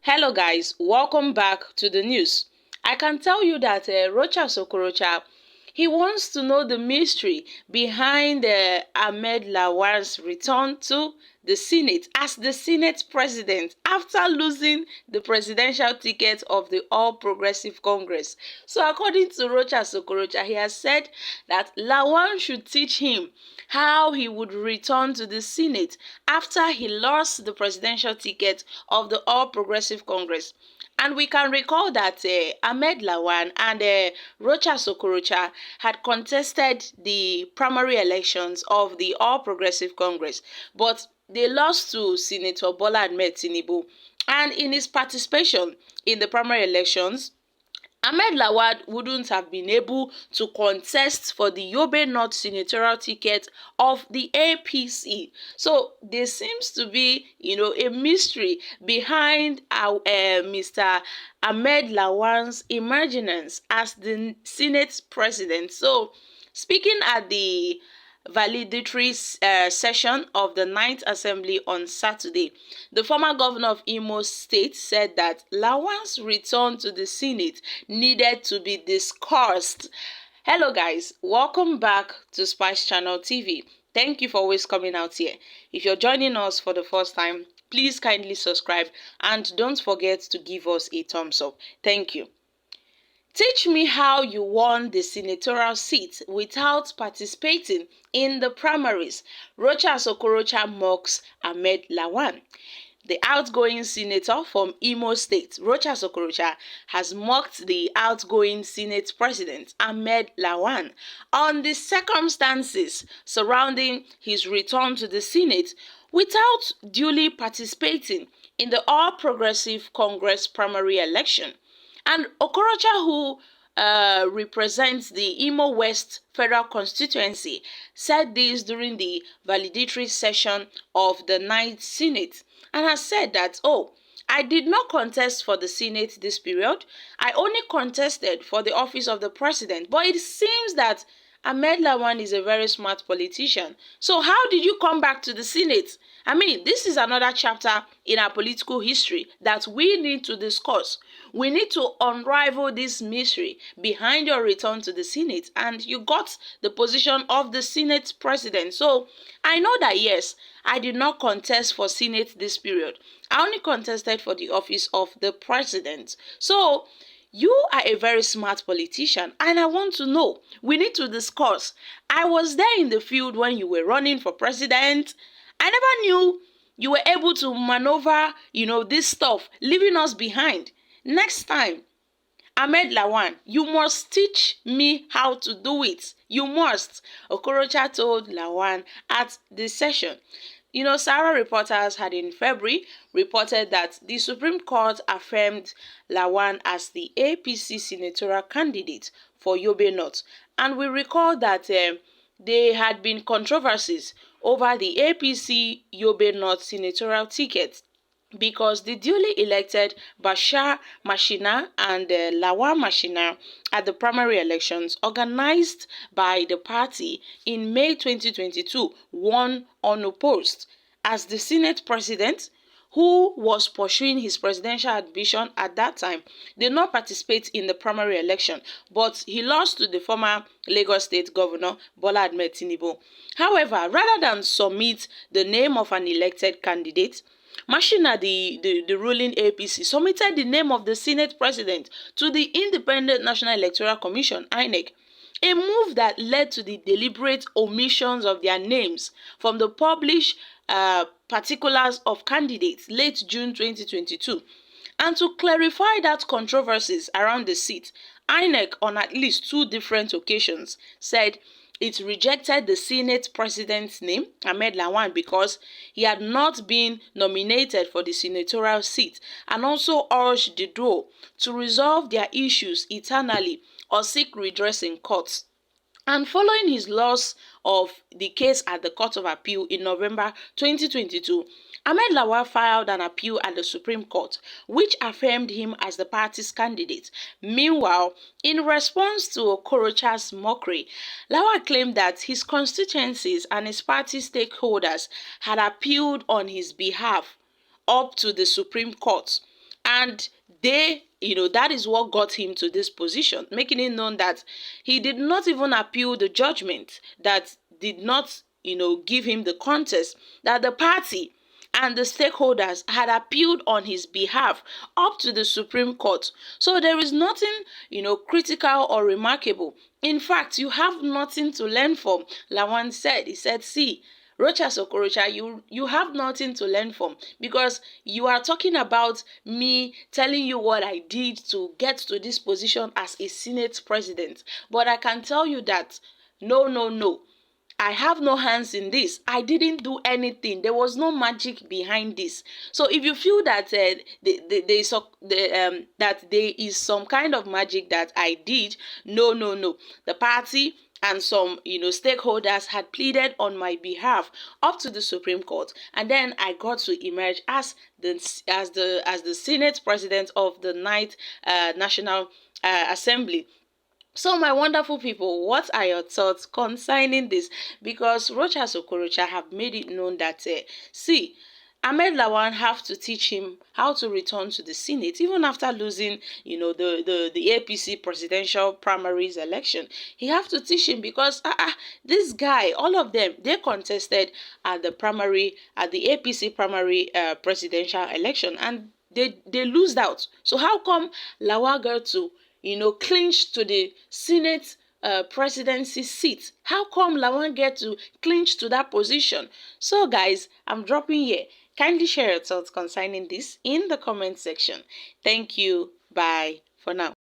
Hello guys, welcome back to the news. I can tell you that Okorocha, he wants to know the mystery behind Ahmad Lawan's return to the Senate as the Senate president after losing the presidential ticket of the All Progressive Congress. So according to Okorocha, he has said that Lawan should teach him how he would return to the Senate after he lost the presidential ticket of the All Progressive Congress. And we can recall that Ahmed Lawan and Okorocha had contested the primary elections of the All Progressive Congress, but they lost to Senator Bola Ahmed Tinubu. And in his participation in the primary elections, Ahmed Lawan wouldn't have been able to contest for the Yobe North senatorial ticket of the APC. So there seems to be, a mystery behind Mr. Ahmed Lawan's emergence as the Senate president. So speaking at the valedictory session of the Ninth Assembly on Saturday, the former governor of Imo State said that Lawan's return to the Senate needed to be discussed. Hello guys, welcome back to Spice Channel TV. Thank you for always coming out here. If you're joining us for the first time, please kindly subscribe and don't forget to give us a thumbs up. Thank you. Teach me how you won the senatorial seat without participating in the primaries. Okorocha mocks Ahmed Lawan. The outgoing senator from Imo State, Okorocha, has mocked the outgoing Senate president, Ahmed Lawan, on the circumstances surrounding his return to the Senate without duly participating in the All Progressive Congress primary election. And Okorocha, who represents the Imo West Federal Constituency, said this during the valedictory session of the Ninth Senate and has said that, I did not contest for the Senate this period. I only contested for the office of the president. But it seems that Ahmed Lawan is a very smart politician. So how did you come back to the Senate? I mean, this is another chapter in our political history that we need to discuss. We need to unravel this mystery behind your return to the Senate, and you got the position of the Senate president. So I know that, yes, I did not contest for Senate this period. I only contested for the office of the president. So you are a very smart politician, and I want to know. We need to discuss. I was there in the field when you were running for president. I never knew you were able to maneuver, this stuff, leaving us behind. Next time, Ahmed Lawan, you must teach me how to do it. You must. Okorocha told Lawan at the session. Sarah reporters had in February reported that the Supreme Court affirmed Lawan as the APC senatorial candidate for Yobe North. And we recall that there had been controversies over the APC Yobe North senatorial ticket because the duly elected Bashar Mashina and Lawan Mashina at the primary elections organized by the party in May 2022 won unopposed. As the Senate president, who was pursuing his presidential ambition at that time, did not participate in the primary election, but he lost to the former Lagos State Governor Bola Ahmed Tinubu. However, rather than submit the name of an elected candidate, Mashina, the ruling APC, submitted the name of the Senate president to the Independent National Electoral Commission, INEC, a move that led to the deliberate omissions of their names from the published particulars of candidates late June 2022. And to clarify that controversies around the seat, INEC on at least 2 different occasions said it rejected the Senate president's name, Ahmed Lawan, because he had not been nominated for the senatorial seat, and also urged the duo to resolve their issues eternally or seek redress in courts. And following his loss of the case at the Court of Appeal in November 2022, Ahmed Lawan filed an appeal at the Supreme Court, which affirmed him as the party's candidate. Meanwhile, in response to Okorocha's mockery, Lawan claimed that his constituencies and his party stakeholders had appealed on his behalf up to the Supreme Court. And that is what got him to this position, making it known that he did not even appeal the judgment that did not, give him the contest, that the party and the stakeholders had appealed on his behalf up to the Supreme Court. So there is nothing, critical or remarkable. In fact, you have nothing to learn from. Lawan said, he said, see, Rochas Okorocha, you have nothing to learn from, because you are talking about me telling you what I did to get to this position as a Senate president. But I can tell you that no, no, no. I have no hands in this. I didn't do anything. There was no magic behind this. So if you feel that that there is some kind of magic that I did, no, no, no. The party and some stakeholders had pleaded on my behalf up to the Supreme Court, and then I got to emerge as the Senate president of the Ninth National Assembly. So, my wonderful people, what are your thoughts concerning this? Because Rochas Okorocha have made it known that, see, Ahmed Lawan have to teach him how to return to the Senate, even after losing, the APC presidential primaries election. He have to teach him, because this guy, all of them, they contested at the APC primary presidential election, and they lose out. So how come Lawan got to clinch to the Senate presidency seat? How come Lawan get to clinch to that position? So guys, I'm dropping here. Kindly share your thoughts concerning this in the comment section. Thank you. Bye for now.